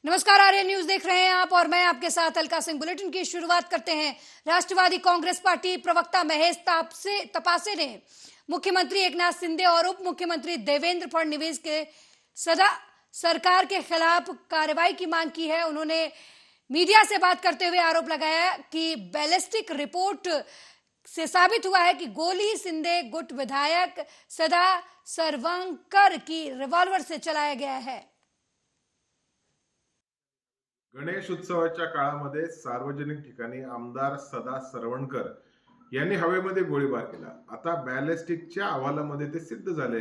नमस्कार, आर्य न्यूज देख रहे हैं आप और मैं आपके साथ अलका सिंह। बुलेटिन की शुरुआत करते हैं। राष्ट्रवादी कांग्रेस पार्टी प्रवक्ता महेश तपासे ने मुख्यमंत्री एकनाथ शिंदे और उप मुख्यमंत्री देवेंद्र फडणवीस के सदा सरकार के खिलाफ कार्रवाई की मांग की है। उन्होंने मीडिया से बात करते हुए आरोप लगाया कि बैलिस्टिक रिपोर्ट से साबित हुआ है कि गोली शिंदे गुट विधायक सदा सरवंकर की रिवॉल्वर से चलाया गया है। गणेश उत्सवाच्या काळामध्ये सार्वजनिक ठिकाणी आमदार सदा सरवणकर यांनी हवेमध्ये गोळीबार केला। आता बॅलिस्टिकच्या अहवालामध्ये ते सिद्ध झाले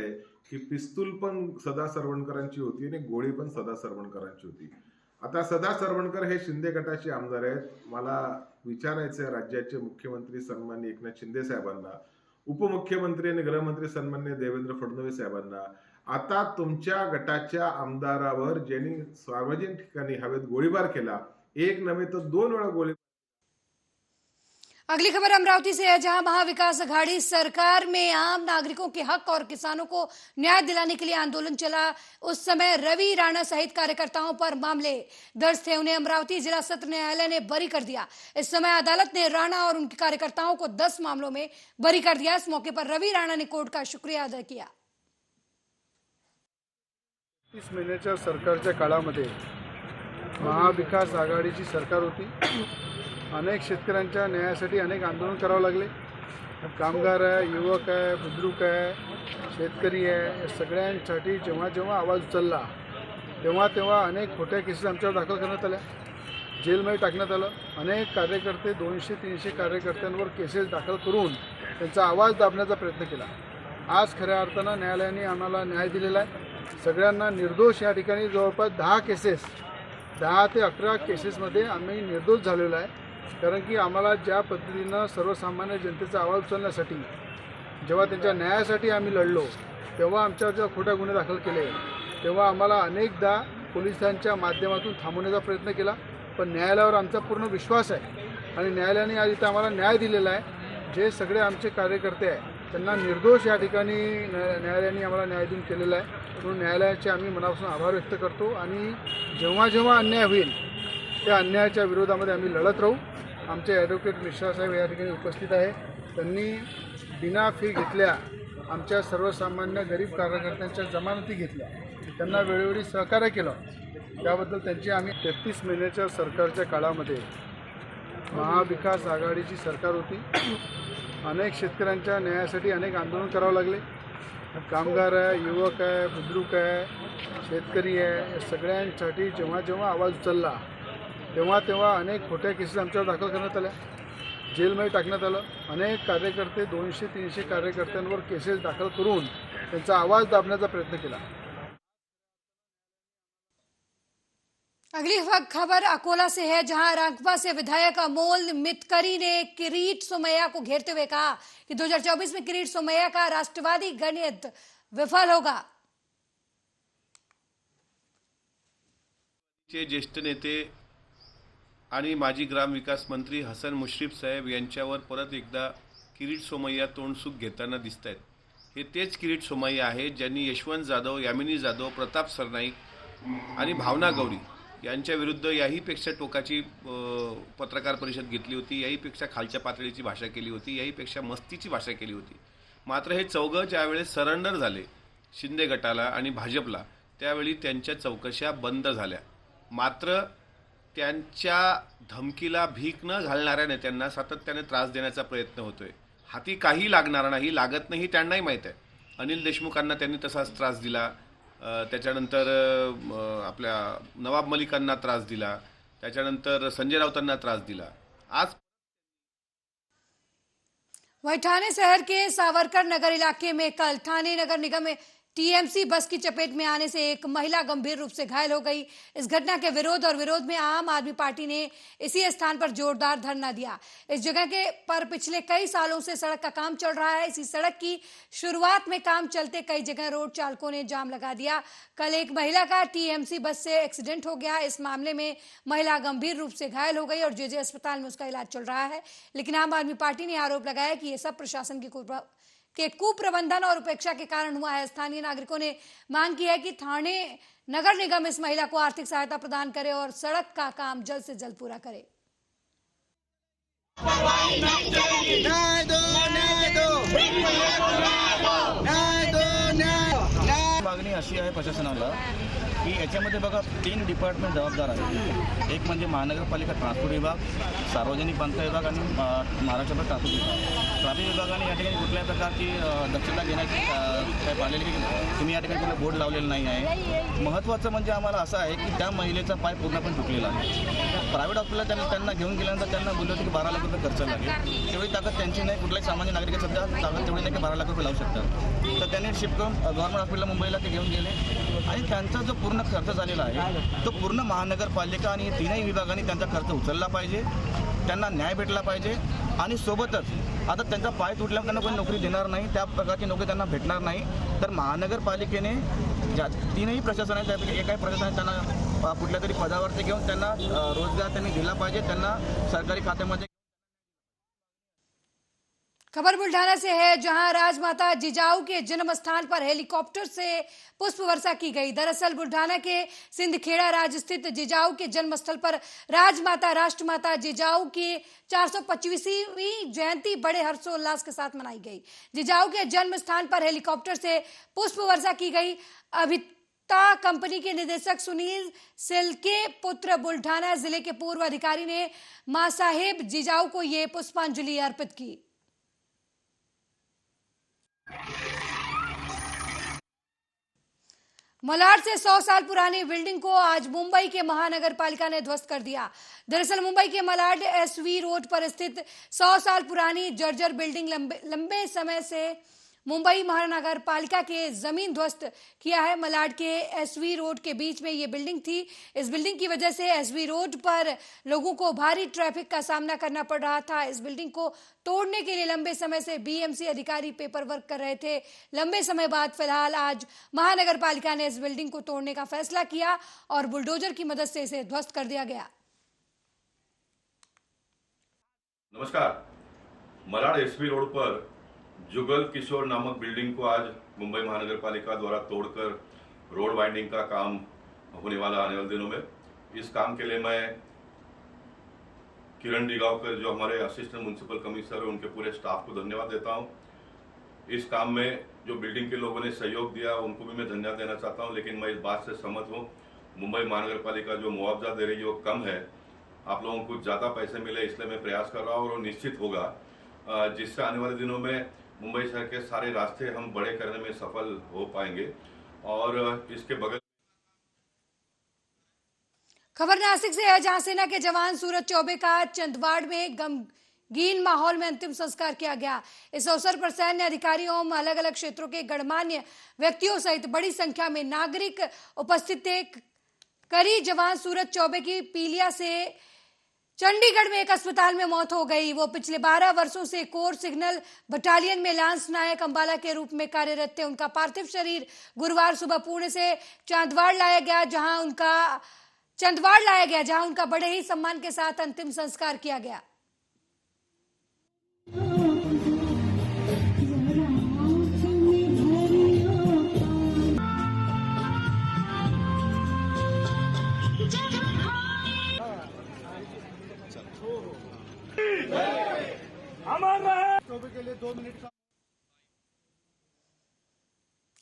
की पिस्तूल पण सदा सरवणकरांची होती आणि गोळी पण सदा सरवणकरांची होती। आता सदा सरवणकर हे शिंदे गटाचे आमदार आहेत। मला विचारायचं राज्याचे मुख्यमंत्री सन्माननीय एकनाथ शिंदे साहेबांना, उपमुख्यमंत्री आणि गृहमंत्री सन्माननीय देवेंद्र फडणवीस साहेबांना, आता तुमच्या गटाच्या आमदारावर ज्यांनी सार्वजनिक ठिकाणी हवेत गोळीबार केला, एक नव्हे तर 2 वेळा गोळी। अगली खबर अमरावती से है, जहां महाविकास अघाड़ी सरकार में आम नागरिकों के हक और किसानों को न्याय दिलाने के लिए आंदोलन चला। उस समय रवि राणा सहित कार्यकर्ताओं पर मामले दर्ज थे। उन्हें अमरावती जिला सत्र न्यायालय ने बरी कर दिया। इस समय अदालत ने राणा और उनके कार्यकर्ताओं को 10 मामलों में बरी कर दिया। इस मौके पर रवि राणा ने कोर्ट का शुक्रिया अदा किया। 30 महिन्याच्या सरकारच्या काळामध्ये महाविकास आघाडीची सरकार होती। अनेक शेतकऱ्यांच्या न्यायासाठी अनेक आंदोलन करावं लागले। कामगार आहे, युवक आहे, बुद्रुक आहे, शेतकरी आहे, या सगळ्यांसाठी जेव्हा जेव्हा आवाज उचलला तेव्हा अनेक खोट्या केसेस आमच्यावर दाखल करण्यात आल्या, जेलमध्ये टाकण्यात आलं। अनेक कार्यकर्ते 200-300 कार्यकर्त्यांवर केसेस दाखल करून त्यांचा आवाज दाबण्याचा प्रयत्न केला। आज खऱ्या अर्थानं न्यायालयाने आम्हाला न्याय दिलेला आहे। सगळ्यांना निर्दोष या ठिकाणी जवळपास 10 ते 11 केसेसमध्ये आम्ही निर्दोष झालेलो आहे। कारण की आम्हाला ज्या पद्धतीनं सर्वसामान्य जनतेचा आवाज उचलण्यासाठी जेव्हा त्यांच्या न्यायासाठी आम्ही लढलो तेव्हा आमच्यावर जेव्हा खोटे गुन्हे दाखल केले तेव्हा आम्हाला अनेकदा पोलिसांच्या माध्यमातून थांबवण्याचा प्रयत्न केला, पण न्यायालयावर आमचा पूर्ण विश्वास आहे आणि न्यायालयाने आज इथं आम्हाला न्याय दिलेला आहे। जे सगळे आमचे कार्यकर्ते आहेत त्यांना निर्दोष या ठिकाणी न्यायालयाने आम्हाला न्याय देऊन केलेला आहे। म्हणून न्यायालयाचे आम्ही मनापासून आभार व्यक्त करतो आणि जेव्हा जेव्हा अन्याय होईल त्या अन्यायाच्या विरोधामध्ये आम्ही लढत राहू। आमचे ॲडव्होकेट मिश्रा साहेब या ठिकाणी उपस्थित आहे। त्यांनी बिना फी घेतल्या आमच्या सर्वसामान्य गरीब कार्यकर्त्यांच्या जमानती घेतल्या, त्यांना वेळोवेळी सहकार्य केलं, त्याबद्दल त्यांची आम्ही 33 महिन्याच्या सरकारच्या काळामध्ये महाविकास आघाडीची सरकार होती। अनेक शेतकऱ्यांच्या न्यायासाठी अनेक आंदोलन करावं लागले। कामगार आहे, युवक आहे, बुद्रुक आहे, शेतकरी आहे, या सगळ्यांसाठी जेव्हा जेव्हा आवाज उचलला तेव्हा अनेक खोट्या केसेस आमच्यावर दाखल करण्यात आल्या, जेलमध्ये टाकण्यात आलं। अनेक कार्यकर्ते 200-300 कार्यकर्त्यांवर केसेस दाखल करून त्यांचा आवाज दाबण्याचा प्रयत्न केला। अगली खबर अकोला से है, जहां रांकवा से विधायक अमोल मितकरी ने किरीट सोमैया को घेरते हुए कहा कि 2024 में किरीट सोमैया का राष्ट्रवादी गणित विफल होगा। ज्येष्ठ नेते आणि माजी ग्रामविकास मंत्री हसन मुश्रीफ साहेब यांच्यावर परत एकदा किरीट सोमय्या तोंडसुख घेताना दिसत आहेत। हे तेच किरीट सोमय्या आहेत ज्यांनी यशवंत जाधव, यामिनी जाधव, प्रताप सरनाईक आणि भावना गौरी यांच्या विरुद्ध याहीपेक्षा टोकाची पत्रकार परिषद घेतली होती, याहीपेक्षा खालच्या पातळीची भाषा केली होती, याहीपेक्षा मस्तीची भाषा केली होती। मात्र हे चौघं ज्यावेळेस सरेंडर झाले शिंदे गटाला आणि भाजपला त्यावेळी त्यांच्या चौकशा बंद झाल्या। मात्र त्यांच्या धमकीला भीक न घालणाऱ्या नेत्यांना सातत्याने त्रास देण्याचा प्रयत्न होतोय। हाती काही लागणार नाही, लागत नाही त्यांनाही माहीत आहे। अनिल देशमुखांना त्यांनी तसाच त्रास दिला, त्याच्यानंतर आपल्या नवाब मलिकांना त्रास दिला, त्याच्यानंतर संजय राऊतांना त्रास दिला। आज वहीं ठाणे शहर के सावरकर नगर इलाके में कल ठाणे नगर निगम में टीएमसी बस की चपेट में आने से एक महिला गंभीर रूप से घायल हो गई। इस घटना के विरोध में आम आदमी पार्टी ने इसी स्थान पर जोरदार धरना दिया। इस जगह के पर पिछले कई सालों से सड़क का काम चल रहा है। इसी सड़क की शुरुआत में काम चलते कई जगह रोड चालकों ने जाम लगा दिया। कल एक महिला का टीएमसी बस से एक्सीडेंट हो गया। इस मामले में महिला गंभीर रूप से घायल हो गई और जेजे अस्पताल में उसका इलाज चल रहा है। लेकिन आम आदमी पार्टी ने आरोप लगाया कि ये सब प्रशासन के कुप्रबंधन और उपेक्षा के कारण हुआ है। स्थानीय नागरिकों ने मांग की है कि ठाणे नगर निगम इस महिला को आर्थिक सहायता प्रदान करे और सड़क का काम जल्द से जल्द पूरा करे। मागणी अशी आहे प्रशासनाला की याच्यामध्ये बघा 3 डिपार्टमेंट जबाबदार आहेत. एक म्हणजे महानगरपालिका ट्रान्सपोर्ट विभाग, सार्वजनिक बांधकाम विभाग आणि महाराष्ट्र ट्रान्सपोर्ट विभाग. ट्रॅफिक विभागाने या ठिकाणी कुठल्याही प्रकारची दक्षता घेण्याची काय पाहिलेली की तुम्ही या ठिकाणी कुठलं बोर्ड लावलेलं नाही आहे. महत्त्वाचं म्हणजे आम्हाला असं आहे की त्या महिलेचा पाय पूर्णपणे तुटलेला आहे. प्रायव्हेट हॉस्पिटलला त्यांना घेऊन गेल्यानंतर त्यांना बोललं होतं की 12 लाख रुपये खर्च लागेल. तेवढी ताकद त्यांची नाही. कुठल्याही सामान्य नागरिक सध्या ताकद तेवढी नाही की 12 लाख रुपये लावू शकतात. तर त्यांनी शिफ्ट करून गव्हर्नमेंट हॉस्पिटलला मुंबईला ते घेऊन गेले आणि त्यांचा जो पूर्ण खर्च झालेला आहे तो पूर्ण महानगरपालिका आणि 3ही विभागांनी त्यांचा खर्च उचलला पाहिजे. त्यांना न्याय भेटला पाहिजे आणि सोबतच आता त्यांचा पाय तुटल्यावर त्यांना कोणी नोकरी देणार नाही, त्या प्रकारची नोकरी त्यांना भेटणार नाही. तर महानगरपालिकेने ज्या 3ही प्रशासनाच्या त्यापैकी एकाही प्रशासनाने त्यांना कुठल्या तरी पदावरती घेऊन त्यांना रोजगार त्यांनी दिला पाहिजे. त्यांना सरकारी खात्यामध्ये खबर बुल्ढाना से है, जहां राजमाता जिजाऊ के जन्म स्थान पर हेलीकॉप्टर से पुष्प वर्षा की गई। दरअसल बुल्ढाना के सिंदखेड़ा राज स्थित जिजाऊ के जन्म स्थल पर राजमाता राष्ट्रमाता जिजाऊ की 425वीं जयंती बड़े हर्षोल्लास के साथ मनाई गई। जिजाऊ के जन्म स्थान पर हेलीकॉप्टर से पुष्प वर्षा की गई। अभिता कंपनी के निदेशक सुनील सिलके पुत्र बुल्ढाना जिले के पूर्व अधिकारी ने मां साहेब जिजाऊ को ये पुष्पांजलि अर्पित की। मलाड से 100 साल पुरानी बिल्डिंग को आज मुंबई के महानगर पालिका ने ध्वस्त कर दिया। दरअसल मुंबई के मलाड एसवी रोड पर स्थित 100 साल पुरानी जर्जर बिल्डिंग लंबे समय से मुंबई महानगर पालिका के जमीन ध्वस्त किया है। मलाड के एसवी रोड के बीच में ये बिल्डिंग थी। इस बिल्डिंग की वजह से एसवी रोड पर लोगों को भारी ट्रैफिक का सामना करना पड़ रहा था। इस बिल्डिंग को तोड़ने के लिए लंबे समय से बीएमसी अधिकारी पेपर वर्क कर रहे थे। लंबे समय बाद फिलहाल आज महानगर पालिका ने इस बिल्डिंग को तोड़ने का फैसला किया और बुलडोजर की मदद से इसे ध्वस्त कर दिया गया। नमस्कार। मलाड एसवी रोड पर जुगल किशोर नामक बिल्डिंग को आज मुंबई महानगर पालिका द्वारा तोड़कर रोड वाइंडिंग का काम होने वाला आने वाले दिनों में। इस काम के लिए मैं किरण डिगावकर जो हमारे असिस्टेंट म्युनिसिपल कमिश्नर है उनके पूरे स्टाफ को धन्यवाद देता हूं। इस काम में जो बिल्डिंग के लोगों ने सहयोग दिया उनको भी मैं धन्यवाद देना चाहता हूं, लेकिन मैं इस बात से सहमत हूं मुंबई महानगर पालिका जो मुआवजा दे रही है वो कम है। आप लोगों को ज़्यादा पैसे मिले इसलिए मैं प्रयास कर रहा हूँ और वो निश्चित होगा, जिससे आने वाले दिनों में मुंबई शहर के सारे रास्ते हम बड़े करने में सफल हो पाएंगे। और इसके बगल खबर नासिक से है, जहां सेना के जवान सूरज चौबे का चंदवाड़ में गमगीन माहौल में अंतिम संस्कार किया गया। इस अवसर पर सैन्य अधिकारियों और अलग अलग क्षेत्रों के गणमान्य व्यक्तियों सहित बड़ी संख्या में नागरिक उपस्थित थे। करी जवान सूरज चौबे की पीलिया से चंडीगढ़ में एक अस्पताल में मौत हो गई। वो पिछले 12 वर्षों से कोर सिग्नल बटालियन में लांस नायक अंबाला के रूप में कार्यरत थे। उनका पार्थिव शरीर गुरुवार सुबह पुणे से चंदवाड़ लाया गया, जहां उनका बड़े ही सम्मान के साथ अंतिम संस्कार किया गया।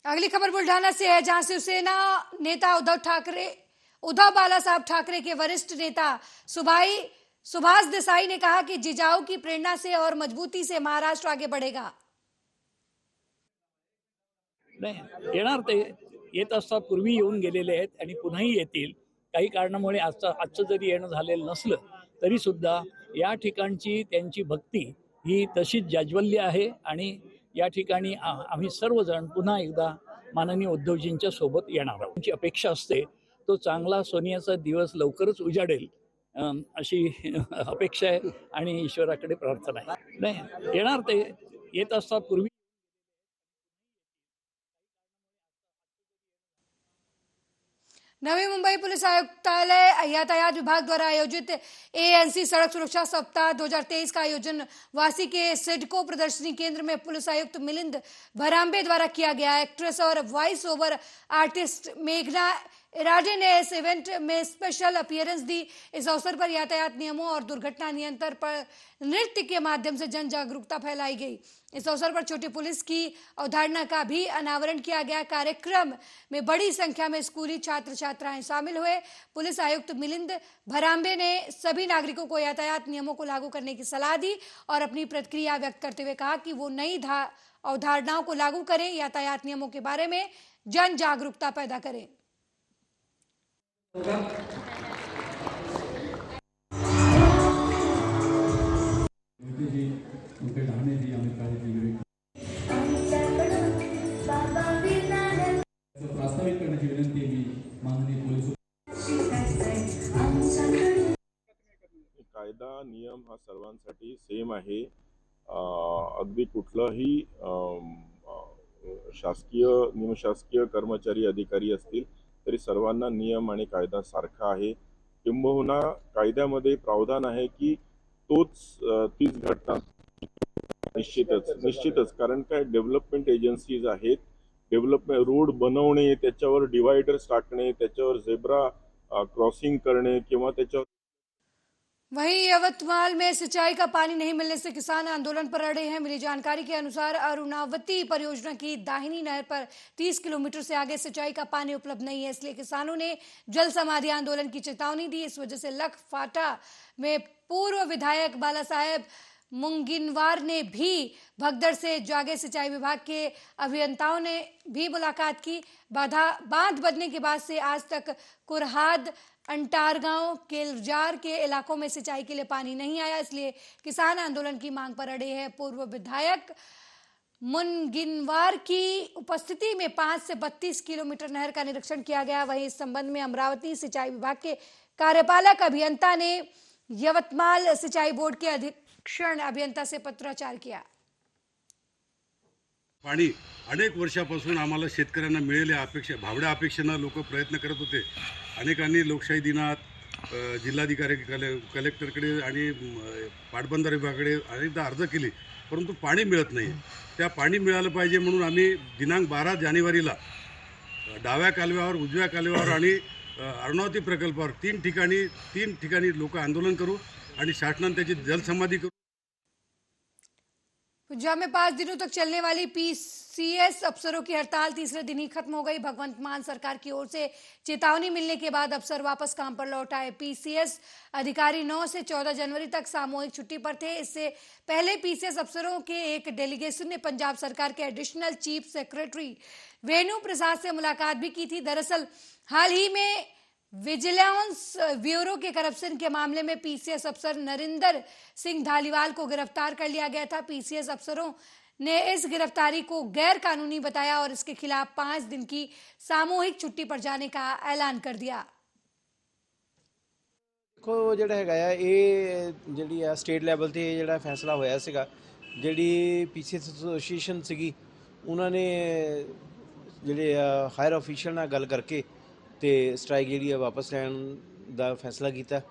अगली खबर बुल्ढाना से है, जहां शिवसेना नेता उद्धव बाला साहब ठाकरे के वरिष्ठ नेता सुभाष देसाई ने कहा कि जिजाऊ की प्रेरणा से और मजबूती से महाराष्ट्र आगे बढ़ेगा। नाही येणार, ते येत असतात, पूर्वी येऊन गेलेले आहेत आणि पुन्हाही येतील। काही कारणामुळे आजचं जरी येणं झालेलं नसलं तरी सुद्धा या ठिकाणची त्यांची भक्ती ही तशीच जाज्वल्य आहे आणि या ठिकाणी आम्ही सर्वजण पुन्हा एकदा माननीय उद्धवजींच्या सोबत येणार आहोत। आमची अपेक्षा असते तो चांगला सोनियाचा दिवस लवकरच उजाडेल अशी अपेक्षा आहे आणि ईश्वराकडे प्रार्थना आहे। नाही येणार, ते येत असतात, पूर्वी नवी मुंबई पुलिस आयुक्तालय यातायात विभाग द्वारा आयोजित एएनसी सड़क सुरक्षा सप्ताह 2023 का आयोजन वासी के सिडको प्रदर्शनी केंद्र में पुलिस आयुक्त मिलिंद भरांबे द्वारा किया गया। एक्ट्रेस और वॉइस ओवर आर्टिस्ट मेघना इराडे ने इस इवेंट में स्पेशल अपीयरेंस दी। इस अवसर पर यातायात नियमों और दुर्घटना नियंत्रण पर नृत्य के माध्यम से जन जागरूकता फैलाई गई। इस अवसर पर छोटी पुलिस की अवधारणा का भी अनावरण किया गया। कार्यक्रम में बड़ी संख्या में स्कूली छात्र छात्राएं शामिल हुए। पुलिस आयुक्त मिलिंद भरांबे ने सभी नागरिकों को यातायात नियमों को लागू करने की सलाह दी और अपनी प्रतिक्रिया व्यक्त करते हुए कहा कि वो नई अवधारणाओं को लागू करें, यातायात नियमों के बारे में जन जागरूकता पैदा करें। प्रस्तावित करण्याची विनंती आहे मी माननीय पोलीस कायदा नियम हा सर्वांसाठी सेम आहे। अगदी कुठलाही शासकीय निमशासकीय कर्मचारी अधिकारी असतील तरी सर्वांना नियम आणि कायदा सारखा आहे। किंबहुना कायद्यामध्ये प्रावधान आहे की तीच घटना निश्चितच कारण काय डेव्हलपमेंट एजन्सीज आहेत, डेव्हलपमेंट रोड बनवणे, त्याच्यावर डिवायडर्स टाकणे, त्याच्यावर झेब्रा क्रॉसिंग करणे किंवा त्याच्यावर वहीं यवतमाल में सिंचाई का पानी नहीं मिलने से किसान आंदोलन पर अड़े हैं। मिली जानकारी के अनुसार अरुणावती परियोजना की दाहिनी नहर पर 30 किलोमीटर से आगे सिंचाई का पानी उपलब्ध नहीं है, इसलिए किसानों ने जल समाधि आंदोलन की चेतावनी दी। इस वजह से लखफाटा में पूर्व विधायक बाला साहेब मुंगिनवार ने भी भगदड़ से जागे। सिंचाई विभाग के अभियंताओं ने भी मुलाकात की। बांध बनने के बाद से आज तक कुरहाद, अंटारगांव, केलजार के इलाकों में सिंचाई के लिए पानी नहीं आया, इसलिए किसान आंदोलन की मांग पर अड़े हैं। पूर्व विधायक मुनगिनवार की उपस्थिति में 5 से 32 किलोमीटर नहर का निरीक्षण किया गया। वहीं इस संबंध में अमरावती सिंचाई विभाग के कार्यपालक अभियंता ने यवतमाल सिंचाई बोर्ड के अधीक्षण अभियंता से पत्राचार किया। पाणी अनेक वर्षापासून आम्हाला शेतकऱ्यांना मिळेल या भावड्या अपेक्षेनं लोक प्रयत्न करत होते। अनेकांनी लोकशाही दिनात जिल्हाधिकारी कलेक्टरकडे आणि पाटबंधारे विभागाकडे अनेकदा अर्ज केले, परंतु पाणी मिळत नाही। त्या पाणी मिळालं पाहिजे म्हणून आम्ही दिनांक 12 जानेवारीला डाव्या कालव्यावर, उजव्या कालव्यावर आणि अरुणावती प्रकल्पावर तीन ठिकाणी लोक आंदोलन करू आणि शासनाने त्याची जलसमाधी करू। पंजाब में 5 दिनों तक चलने वाली पीसीएस अफसरों की हड़ताल तीसरे दिन ही खत्म हो गई। भगवंत मान सरकार की ओर से चेतावनी मिलने के बाद अफसर वापस काम पर लौट आए। पीसीएस अधिकारी 9 से 14 जनवरी तक सामूहिक छुट्टी पर थे। इससे पहले पीसीएस अफसरों के एक डेलीगेशन ने पंजाब सरकार के एडिशनल चीफ सेक्रेटरी वेणु प्रसाद से मुलाकात भी की थी। दरअसल हाल ही में विजिलेंस ब्यूरो के करप्शन के मामले में पीसीएस अफसर नरिंदर सिंह धालीवाल को गिरफ्तार कर लिया गया था। पीसीएस अफसरों ने इस गिरफ्तारी को गैर कानूनी बताया और इसके खिलाफ 5 दिन की सामूहिक छुट्टी पर जाने का ऐलान कर दिया। देखो ਜਿਹੜਾ ਹੈਗਾ ਆ ਇਹ ਜਿਹੜੀ ਆ ਸਟੇਟ ਲੈਵਲ ਤੇ ਜਿਹੜਾ ਫੈਸਲਾ ਹੋਇਆ ਸੀਗਾ, ਜਿਹੜੀ ਪੀਸੀਐਸ ਐਸੋਸੀਏਸ਼ਨ ਸੀਗੀ ਉਹਨਾਂ ਨੇ ਜਿਹੜੇ ਹਾਇਰ ਅਫੀਸ਼ੀਅਲ ਨਾਲ ਗੱਲ ਕਰਕੇ ਤੇ ਸਟ੍ਰਾਈਕ ਜਿਹੜੀ ਆ ਵਾਪਸ ਲੈਣ ਦਾ ਫੈਸਲਾ ਕੀਤਾ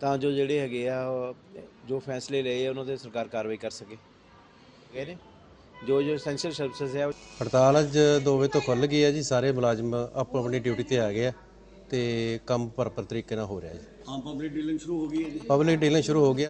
ਤਾਂ ਜੋ ਜਿਹੜੇ ਹੈਗੇ ਆ ਜੋ ਫੈਸਲੇ ਲਏ ਆ ਉਹਨਾਂ ਤੇ ਸਰਕਾਰ ਕਾਰਵਾਈ ਕਰ ਸਕੇ। ਕਹਿੰਦੇ ਜੋ ਐਸੈਂਸ਼ੀਅਲ ਸਰਵਿਸਿਜ਼ ਹੈ ਹੜਤਾਲ ਅੱਜ 2 ਵਜੇ ਤੋਂ ਖੁੱਲ੍ਹ ਗਈ ਹੈ ਜੀ। ਸਾਰੇ ਮੁਲਾਜ਼ਮ ਆਪਣੀ ਡਿਊਟੀ ਤੇ ਆ ਗਏ ਆ ਤੇ ਕੰਮ ਪ੍ਰੋਪਰ ਤਰੀਕੇ ਨਾਲ ਹੋ ਰਿਹਾ ਜੀ। हाँ, पब्लिक डीलिंग शुरू हो गई है जी। पब्लिक डीलिंग शुरू हो गया।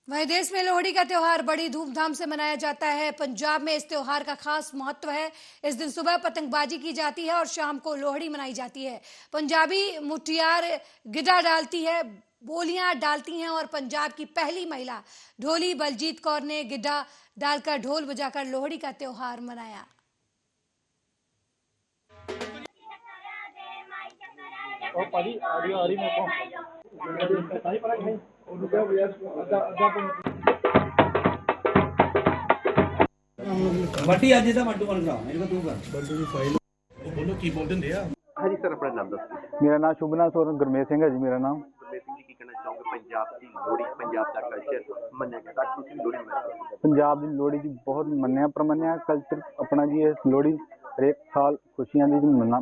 वहीं देश में लोहड़ी का त्योहार बड़ी धूमधाम से मनाया जाता है। पंजाब में इस त्योहार का खास महत्व है। इस दिन सुबह पतंगबाजी की जाती है और शाम को लोहड़ी मनाई जाती है। पंजाबी मुटियार गिद्दा डालती है, बोलियां डालती हैं और पंजाब की पहली महिला ढोली बलजीत कौर ने गिद्दा डालकर ढोल बजाकर लोहड़ी का त्योहार मनाया। और पाजी ऑडियो आ रही मेरे को सारी पड़ा नहीं बटी आज ਦਾ ਮੱਟੂ ਬਣ ਗਿਆ ਇਹਨੂੰ ਤੂੰ ਕਰ ਬੰਦੂ ਦੀ ਫਾਈਲ ਬੋਲੋ ਕੀ ਬੋਲਦੇ ਹੁੰਦੇ ਆ। ਹਾਂਜੀ ਸਰ, ਆਪਣਾ ਨਾਮ ਦੱਸੋ। ਮੇਰਾ ਨਾਮ ਸ਼ੁਭਨਾ ਸੋਰਨ ਗੁਰਮੇਸ਼ ਸਿੰਘ ਹੈ ਜੀ। ਮੇਰਾ ਨਾਮ ਗੁਰਮੇਸ਼ ਸਿੰਘ ਜੀ, ਕੀ ਕਹਿਣਾ ਚਾਹੋਗੇ? ਪੰਜਾਬ ਦੀ ਲੋਹੜੀ, ਪੰਜਾਬ ਦਾ ਕਲਚਰ ਮੰਨਿਆ ਗਿਆ, ਤੁਸੀਂ ਲੋਹੜੀ ਮਨਾਉਂਦੇ? ਪੰਜਾਬ ਦੀ ਲੋਹੜੀ ਜੀ ਬਹੁਤ ਮੰਨਿਆ ਪ੍ਰਮੰਨਿਆ ਕਲਚਰ ਆਪਣਾ ਜੀ। ਇਹ ਲੋਹੜੀ ਹਰੇਕ ਸਾਲ ਖੁਸ਼ੀਆਂ ਦੀ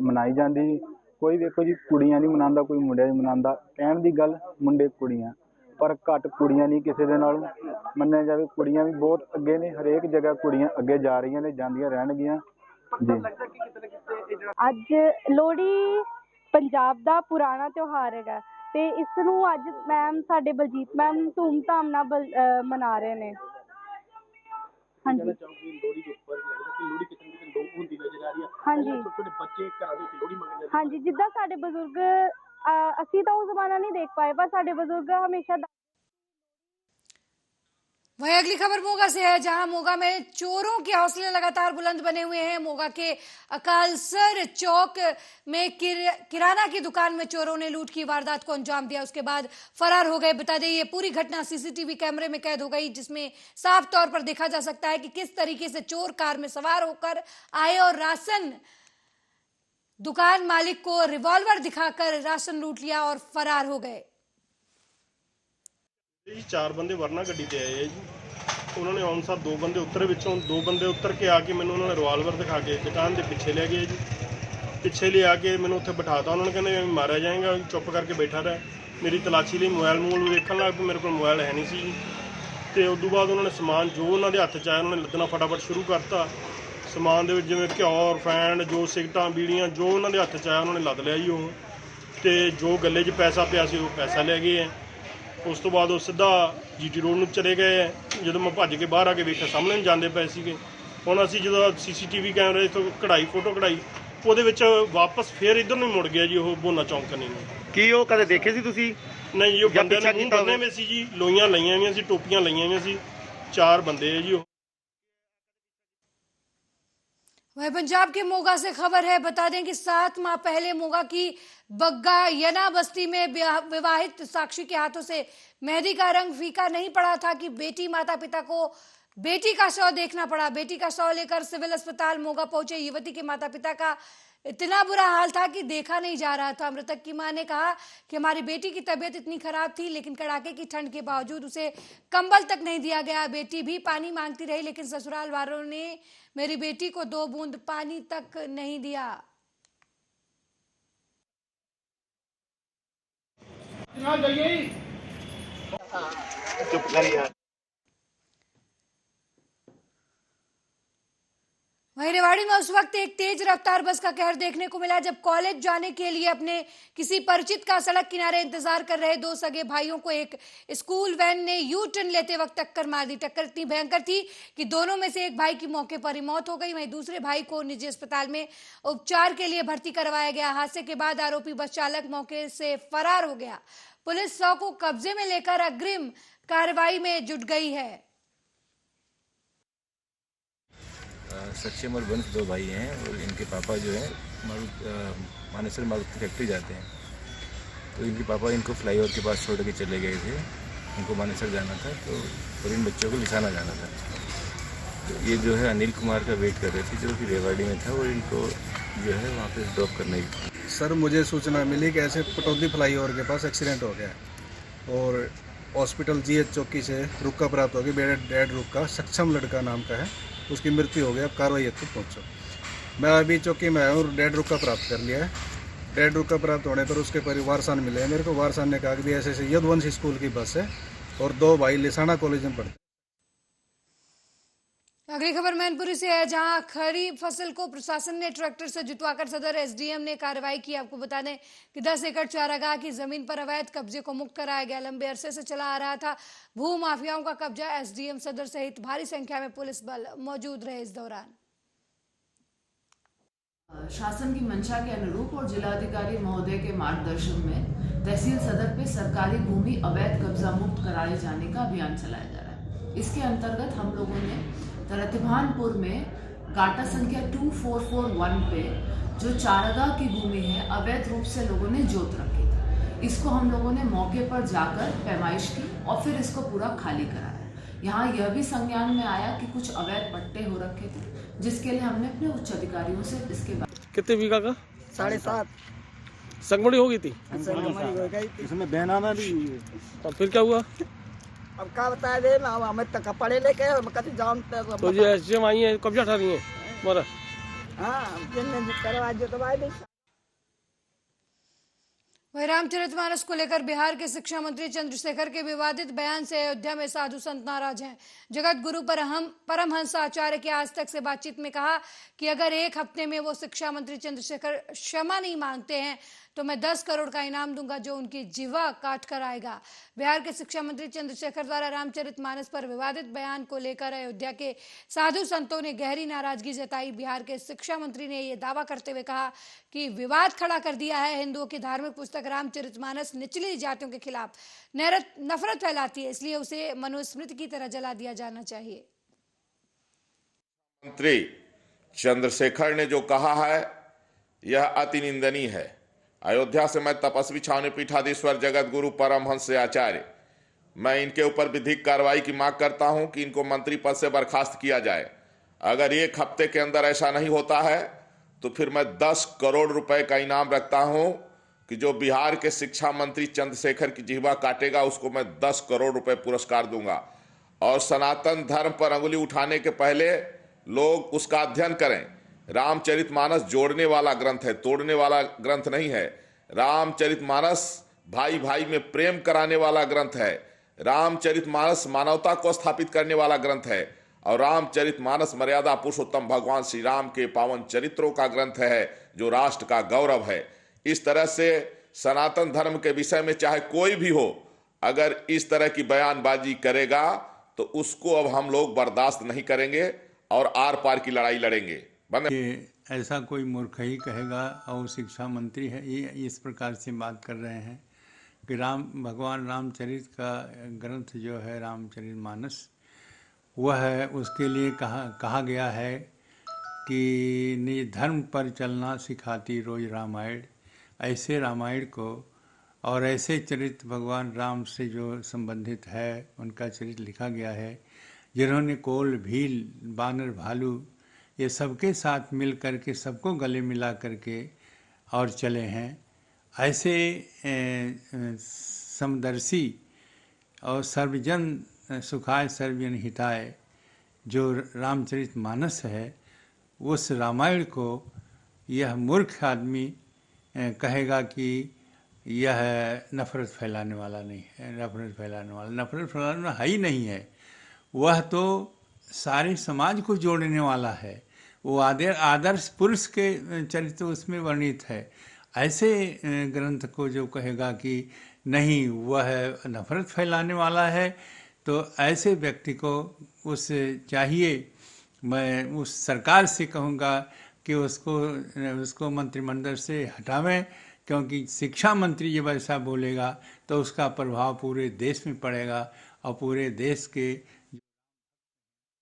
ਮਨਾਈ ਜਾਂਦੀ। ਕੋਈ ਵੇਖੋ ਜੀ ਕੁੜੀਆਂ ਨਹੀਂ ਮਨਾਉਂਦਾ, ਕੋਈ ਮੁੰਡਿਆਂ ਨਹੀਂ ਮਨਾਉਂਦਾ। ਕਹਿਣ ਦੀ ਗੱਲ ਮੁੰਡੇ ਕੁੜੀਆਂ, ਪਰ ਘੱਟ ਕੁੜੀਆਂ ਨਹੀਂ ਕਿਸੇ ਦੇ ਨਾਲ ਮੰਨਿਆ ਜਾਵੇ। ਕੁੜੀਆਂ ਵੀ ਬਹੁਤ ਅੱਗੇ ਨੇ, ਹਰੇਕ ਜਗ੍ਹਾ ਕੁੜੀਆਂ ਅੱਗੇ ਜਾ ਰਹੀਆਂ ਨੇ, ਜਾਂਦੀਆਂ ਰਹਿਣਗੀਆਂ। ਪਰ ਤੁਹਾਨੂੰ ਲੱਗਦਾ ਕਿ ਕਿਤੇ ਨਾ ਕਿਤੇ ਇਹ ਜਿਹੜਾ ਅੱਜ ਲੋਹੜੀ ਪੰਜਾਬ ਦਾ ਪੁਰਾਣਾ ਤਿਉਹਾਰ ਹੈਗਾ ਤੇ ਇਸ ਨੂੰ ਅੱਜ ਮੈਮ ਸਾਡੇ ਬਲਜੀਤ ਮੈਮ ਧੂਮਧਾਮ ਨਾਲ ਮਨਾ ਰਹੇ ਨੇ। ਹਾਂਜੀ ਲੋਹੜੀ ਦੇ ਉੱਪਰ ਲੱਗਦਾ ਕਿ ਲੋਹੜੀ ਕਿਤੇ ਨਾ ਕਿਤੇ ਲੋਪ ਹੁੰਦੀ ਨਜ਼ਰ ਆ ਰਹੀ ਹੈ। ਹਾਂਜੀ ਛੋਟੇ ਛੋਟੇ ਬੱਚੇ ਘਰਾਂ ਵਿੱਚ ਲੋਹੜੀ ਮੰਗਦੇ ਨੇ। ਹਾਂਜੀ ਜਿੱਦਾਂ ਸਾਡੇ ਬਜ਼ੁਰਗ ਅਸੀਂ ਤਾਂ ਉਹ ਜ਼ਮਾਨਾ नहीं देख पाए पर साढ़े बुजुर्ग हमेशा। वहीं अगली खबर मोगा से है, जहां मोगा में चोरों के हौसले लगातार बुलंद बने हुए हैं। मोगा के अकालसर चौक में किराना की दुकान में चोरों ने लूट की वारदात को अंजाम दिया, उसके बाद फरार हो गए। बता दें ये पूरी घटना सीसीटीवी कैमरे में कैद हो गई, जिसमें साफ तौर पर देखा जा सकता है कि किस तरीके से चोर कार में सवार होकर आए और राशन दुकान मालिक को रिवॉल्वर दिखाकर राशन लूट लिया और फरार हो गए। जी 4 बंदे वरना गड्डी ते आए जी, उन्होंने आउन सार 2 बंदे उतरे विचों 2 बंदे उतर के आके मैंने उन्होंने रिवाल्वर दिखा के दुकान के पिछे ले गए जी। पिछे ले आके मैंने उत्थे बिठाता, उन्होंने कहने मारा जाएगा, चुप करके बैठा रहा। मेरी तलाशी लिए मोबाइल मूल देखने लग पे, मेरे को मोबाइल है नहीं सी जी। तो उस बाद उन्होंने समान जो उन्होंने हत्थ च आया उन्होंने लदना फटाफट शुरू करता। समान दे जिवें घ्यो रिफाइंड जो सिगटां बीड़ियां जो उन्होंने हत्थ च आया उन्होंने लद लिया जी। वो तो जो गले च पैसा पिया सी वो पैसा ले गए है। उस तो बाद वो सीधा जीटी रोड में चले गए है। जो मैं भज के बाहर आके वेखिया सामने नहीं जाते पे सी। हुण असीं जो CCTV कैमरे तो कढ़ाई फोटो कढ़ाई ਉਹਦੇ ਵਿੱਚ ਵਾਪਸ ਫੇਰ ਇਧਰ ਨੂੰ ਮੁੜ ਗਿਆ ਜੀ। ਉਹ ਬੋਨਾ ਚੌਂਕ ਕਨੀ ਨੂੰ ਕੀ ਉਹ ਕਦੇ ਦੇਖੇ ਸੀ ਤੁਸੀਂ? ਨਹੀਂ, ਉਹ ਬੰਦੇ ਨੇ ਮੂੰਹ ਬੰਨੇ ਹੋਏ ਸੀ ਜੀ, ਲੋਈਆਂ ਲਾਈਆਂ ਹੋਈਆਂ ਸੀ, ਟੋਪੀਆਂ ਲਾਈਆਂ ਹੋਈਆਂ ਸੀ। 4 ਬੰਦੇ ਹੈ जी। वहीं पंजाब के मोगा से खबर है, बता दें कि 7 माह पहले मोगा की बग्गा यना बस्ती में विवाहित साक्षी के हाथों से मेहंदी का रंग फीका नहीं पड़ा था कि बेटी माता पिता को बेटी का शव देखना पड़ा। बेटी का शव लेकर सिविल अस्पताल मोगा पहुंचे युवती के माता पिता का इतना बुरा हाल था कि देखा नहीं जा रहा था। मृतक की मां ने कहा कि हमारी बेटी की तबीयत इतनी खराब थी, लेकिन कड़ाके की ठंड के बावजूद उसे कंबल तक नहीं दिया गया। बेटी भी पानी मांगती रही, लेकिन ससुराल वालों ने मेरी बेटी को 2 बूंद पानी तक नहीं दिया। चुप करिए। वहीं रेवाड़ी में उस वक्त एक तेज रफ्तार बस का कहर देखने को मिला, जब कॉलेज जाने के लिए अपने किसी परिचित का सड़क किनारे इंतजार कर रहे 2 सगे भाइयों को एक स्कूल वैन ने यू टर्न लेते वक्त टक्कर मार दी। टक्कर इतनी भयंकर थी कि दोनों में से एक भाई की मौके पर ही मौत हो गई। वहीं दूसरे भाई को निजी अस्पताल में उपचार के लिए भर्ती करवाया गया। हादसे के बाद आरोपी बस चालक मौके से फरार हो गया। पुलिस शव को कब्जे में लेकर अग्रिम कार्रवाई में जुट गई है। सक्षम और वंश 2 भाई हैं और इनके पापा जो है मानेसर मारुति फैक्ट्री जाते हैं। तो इनके पापा इनको फ्लाईओवर के पास छोड़ के चले गए थे। इनको मानेसर जाना था तो और इन बच्चों को लिसाना जाना था। तो ये जो है अनिल कुमार का वेट कर रहे थे जो कि रेवाड़ी में था और इनको जो है वहाँ पे ड्रॉप करने की। सर मुझे सूचना मिली कि ऐसे पटौदी फ्लाईओवर के पास एक्सीडेंट हो गया और हॉस्पिटल GH चौकी से रुका प्राप्त हो गई। डेड रुका सक्षम लड़का नाम का है, उसकी मृत्यु हो गई। अब कार्रवाई हेतु पहुँचो। मैं अभी चौकी में आया हूँ, डेड रुका प्राप्त कर लिया है। डेड रुका प्राप्त होने पर उसके परिवार सान मिले हैं मेरे को। वारसान ने कहा कि भी ऐसे यदुवंश स्कूल की बस है और 2 भाई लिसाना कॉलेज में पढ़ते। अगली खबर मैनपुरी से है, जहां खड़ी फसल को प्रशासन ने ट्रैक्टर से जुतवाकर सदर SDM ने कार्रवाई की। आपको बता दें कि 10 एकड़ चारागाह की जमीन पर अवैध कब्जे को मुक्त कराया गया। लंबे अरसे से चला आ रहा था भू माफियाओं का कब्जा। SDM सदर सहित भारी संख्या में पुलिस बल मौजूद रहे इस दौरान। शासन की मंशा के अनुरूप और जिलाधिकारी महोदय के मार्गदर्शन में तहसील सदर पे सरकारी भूमि अवैध कब्जा मुक्त कराए जाने का अभियान चलाया जा रहा है। इसके अंतर्गत हम लोगों ने रतिभानपुर में गाटा संख्या 2441 पे जो चारागाह की भूमि है अवैध रूप से लोगों ने जोत रखी थी, इसको हम लोगों ने मौके पर जाकर पैमाइश की और फिर इसको पूरा खाली कराया। यहाँ यह भी संज्ञान में आया कि कुछ अवैध पट्टे हो रखे थे, जिसके लिए हमने अपने उच्च अधिकारियों से इसके बाद। कितने बीघा का? 7.5 संगमड़ी हो गई थी। इसमें बहनाना भी हुई है। तो फिर क्या हुआ? अब क्या बता दे ना, हमें तक पढ़े लेके कभी जानते। तो ये SDM आई है, कब्जा उठा रही है बोला। हाँ, जिनने करवा जो दवाई नहीं। वहीं रामचरितमानस को लेकर बिहार के शिक्षा मंत्री चंद्रशेखर के विवादित बयान से अयोध्या में साधु संत नाराज हैं। जगत गुरु परमहंस आचार्य की आज तक से बातचीत में कहा कि अगर एक हफ्ते में वो शिक्षा मंत्री चंद्रशेखर क्षमा नहीं मांगते हैं तो मैं 10 करोड़ का इनाम दूंगा जो उनकी जीवा काट कर आएगा। बिहार के शिक्षा मंत्री चंद्रशेखर द्वारा रामचरितमानस पर विवादित बयान को लेकर अयोध्या के साधु संतों ने गहरी नाराजगी जताई। बिहार के शिक्षा मंत्री ने यह दावा करते हुए कहा कि विवाद खड़ा कर दिया है। हिंदुओं की धार्मिक पुस्तक रामचरितमानस निचली जातियों के खिलाफ नफरत फैलाती है, इसलिए उसे मनुस्मृति की तरह जला दिया जाना चाहिए। मंत्री चंद्रशेखर ने जो कहा है यह अति निंदनीय है। अयोध्या से मैं तपस्वी छावनी पीठाधीश्वर जगत गुरु परमहंस आचार्य, मैं इनके ऊपर विधिक कार्रवाई की मांग करता हूं कि इनको मंत्री पद से बर्खास्त किया जाए। अगर एक हफ्ते के अंदर ऐसा नहीं होता है तो फिर मैं 10 करोड़ रुपए का इनाम रखता हूं कि जो बिहार के शिक्षा मंत्री चंद्रशेखर की जिह्वा काटेगा उसको मैं 10 करोड़ रुपए पुरस्कार दूंगा। और सनातन धर्म पर अंगुली उठाने के पहले लोग उसका अध्ययन करें। रामचरितमानस जोड़ने वाला ग्रंथ है, तोड़ने वाला ग्रंथ नहीं है। रामचरितमानस भाई भाई में प्रेम कराने वाला ग्रंथ है। रामचरितमानस मानवता को स्थापित करने वाला ग्रंथ है। और रामचरितमानस मर्यादा पुरुषोत्तम भगवान श्री राम के पावन चरित्रों का ग्रंथ है जो राष्ट्र का गौरव है। इस तरह से सनातन धर्म के विषय में चाहे कोई भी हो, अगर इस तरह की बयानबाजी करेगा तो उसको अब हम लोग बर्दाश्त नहीं करेंगे और आर पार की लड़ाई लड़ेंगे। ऐसा कोई मूर्ख ही कहेगा और शिक्षा मंत्री है ये इस प्रकार से बात कर रहे हैं कि भगवान रामचरित का ग्रंथ जो है रामचरितमानस वह है, उसके लिए कहा गया है कि निज धर्म पर चलना सिखाती रोज रामायण। ऐसे रामायण को और ऐसे चरित्र भगवान राम से जो संबंधित है उनका चरित्र लिखा गया है, जिन्होंने कोल भील बानर भालू ये सबके साथ मिल कर के सबको गले मिला करके और चले हैं। ऐसे समदर्शी और सर्वजन सुखाय सर्वजन हिताय जो रामचरितमानस है, उस रामायण को यह मूर्ख आदमी कहेगा कि यह नफरत फैलाने वाला नहीं है। नफरत फैलाने वाला है ही नहीं है। वह तो सारे समाज को जोड़ने वाला है। वो आदर्श पुरुष के चरित्र उसमें वर्णित है। ऐसे ग्रंथ को जो कहेगा कि नहीं वह नफरत फैलाने वाला है, तो ऐसे व्यक्ति को मैं उस सरकार से कहूँगा कि उसको मंत्रिमंडल से हटावें, क्योंकि शिक्षा मंत्री जब ऐसा बोलेगा तो उसका प्रभाव पूरे देश में पड़ेगा और पूरे देश के